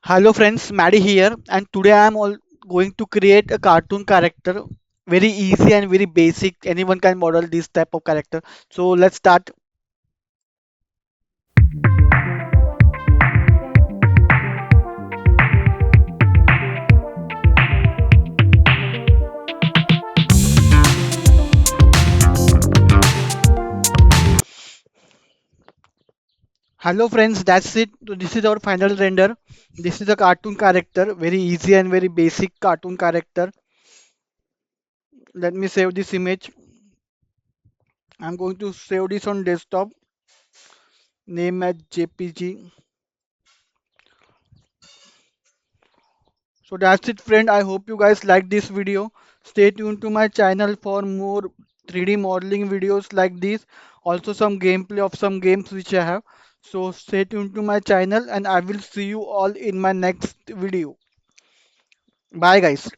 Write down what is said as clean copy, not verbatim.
Hello friends, Maddie here, and today I am all going to create a cartoon character. Very easy and very basic. Anyone can model this type of character. So let's start. Hello friends, that's it. So this is our final render. This is a cartoon character. Very easy and very basic cartoon character. Let me save this image. I'm going to save this on desktop. Name as JPG. So that's it friend. I hope you guys like this video. Stay tuned to my channel for more 3D modeling videos like this. Also some gameplay of some games which I have. So stay tuned to my channel and I will see you all in my next video. Bye guys.